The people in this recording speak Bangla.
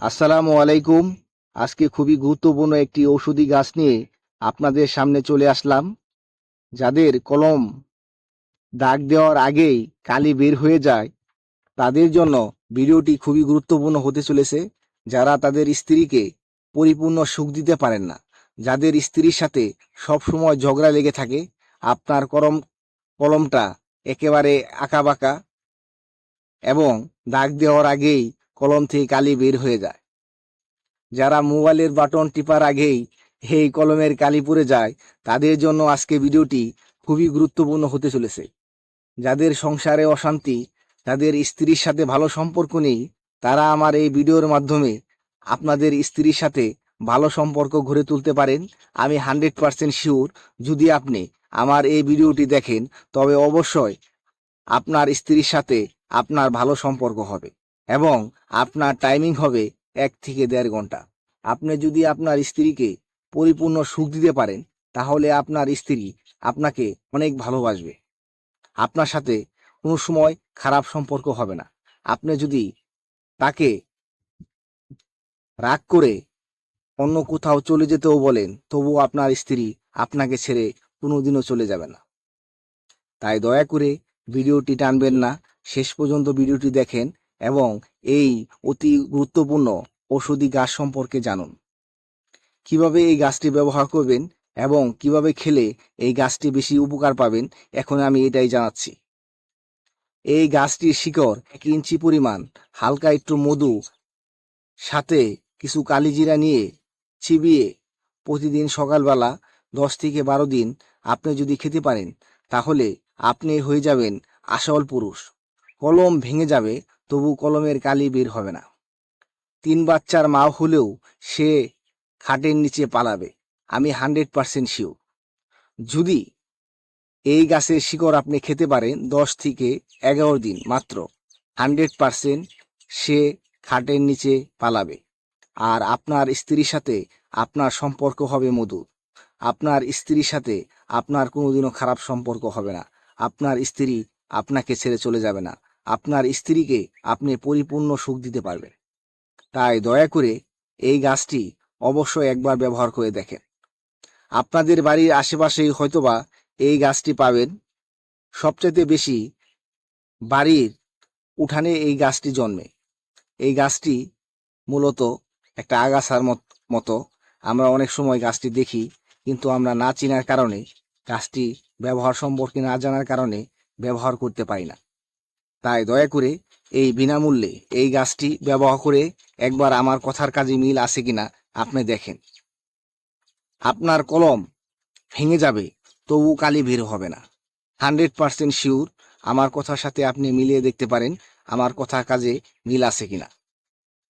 আসসালামু আলাইকুম। আজকে খুবই গুরুত্বপূর্ণ একটি ঔষধি গাছ নিয়ে আপনাদের সামনে চলে আসলাম। যাদের কলম দাগ দেওয়ার আগেই কালি বের হয়ে যায়, তাদের জন্য ভিডিওটি খুবই গুরুত্বপূর্ণ হতে চলেছে। যারা তাদের স্ত্রীকে পরিপূর্ণ সুখ দিতে পারেন না, যাদের স্ত্রীর সাথে সবসময় ঝগড়া লেগে থাকে, আপনার কলমটা একেবারে আঁকাবাঁকা এবং দাগ দেওয়ার আগেই কলম থেকে কালি বের হয়ে যায়, যারা মোবাইলের বাটন টিপার আগেই এই কলমের কালি পড়ে যায়, তাদের জন্য আজকে ভিডিওটি খুবই গুরুত্বপূর্ণ হতে চলেছে। যাদের সংসারে অশান্তি, যাদের স্ত্রীর সাথে ভালো সম্পর্ক নেই, তারা আমার এই ভিডিওর মাধ্যমে আপনাদের স্ত্রীর সাথে ভালো সম্পর্ক গড়ে তুলতে পারেন। আমি 100% শিওর, যদি আপনি আমার এই ভিডিওটি দেখেন তবে অবশ্যই আপনার স্ত্রীর সাথে আপনার ভালো সম্পর্ক হবে এবং আপনার টাইমিং হবে 1 থেকে 1.5 ঘন্টা। আপনি যদি আপনার স্ত্রীকে পরিপূর্ণ সুখ দিতে পারেন, তাহলে আপনার স্ত্রী আপনাকে অনেক ভালোবাসবে। আপনার সাথে কোনো সময় খারাপ সম্পর্ক হবে না। আপনি যদি তাকে রাগ করে অন্য কোথাও চলে যেতেও বলেন, তবুও আপনার স্ত্রী আপনাকে ছেড়ে কোনোদিনও চলে যাবে না। তাই দয়া করে ভিডিওটি টানবেন না, শেষ পর্যন্ত ভিডিওটি দেখেন এবং এই অতি গুরুত্বপূর্ণ ঔষধি গাছ সম্পর্কে জানুন। কিভাবে এই গাছটি ব্যবহার করবেন এবং কিভাবে খেলে এই গাছটি বেশি উপকার পাবেন, এখন আমি এটাই জানাচ্ছি। এই গাছটির শিকড় 1 ইঞ্চি পরিমাণ, হালকা একটু মধু, সাথে কিছু কালিজিরা নিয়ে চিবিয়ে প্রতিদিন সকালবেলা 10 থেকে 12 দিন আপনি যদি খেতে পারেন, তাহলে আপনি হয়ে যাবেন আসল পুরুষ। কলম ভেঙে যাবে, তবু কলমের কালি বের হবে না। 3 বাচ্চার মা হলেও সে খাটের নিচে পালাবে, আমি 100% শিওর। যদি এই গাছের শিকড় আপনি খেতে পারেন 10 থেকে 11 দিন মাত্র, 100% সে খাটের নিচে পালাবে। আর আপনার স্ত্রীর সাথে আপনার সম্পর্ক হবে মধুর। আপনার স্ত্রীর সাথে আপনার কোনোদিনও খারাপ সম্পর্ক হবে না। আপনার স্ত্রী আপনাকে ছেড়ে চলে যাবে না। আপনার স্ত্রীকে আপনি পরিপূর্ণ সুখ দিতে পারবেন। তাই দয়া করে এই গাছটি অবশ্যই একবার ব্যবহার করে দেখেন। আপনাদের বাড়ির আশেপাশেই হয়তোবা এই গাছটি পাবেন। সবচেয়ে বেশি বাড়ির উঠানে এই গাছটি জন্মে। এই গাছটি মূলত একটা আগাছার মতো। আমরা অনেক সময় গাছটি দেখি, কিন্তু আমরা না চেনার কারণে, গাছটি ব্যবহার সম্পর্কে না জানার কারণে ব্যবহার করতে পারি না। তাই দয়া করে এই বিনামূল্যে এই গাছটি ব্যবহার করে একবার আমার কথার কাজে মিল আছে কিনা আপনি দেখেন। আপনার কলম ভেঙে যাবে, তবু কালি বের হবে না। 100% শিওর। আমার কথার সাথে আপনি মিলিয়ে দেখতে পারেন আমার কথার কাজে মিল আছে কিনা।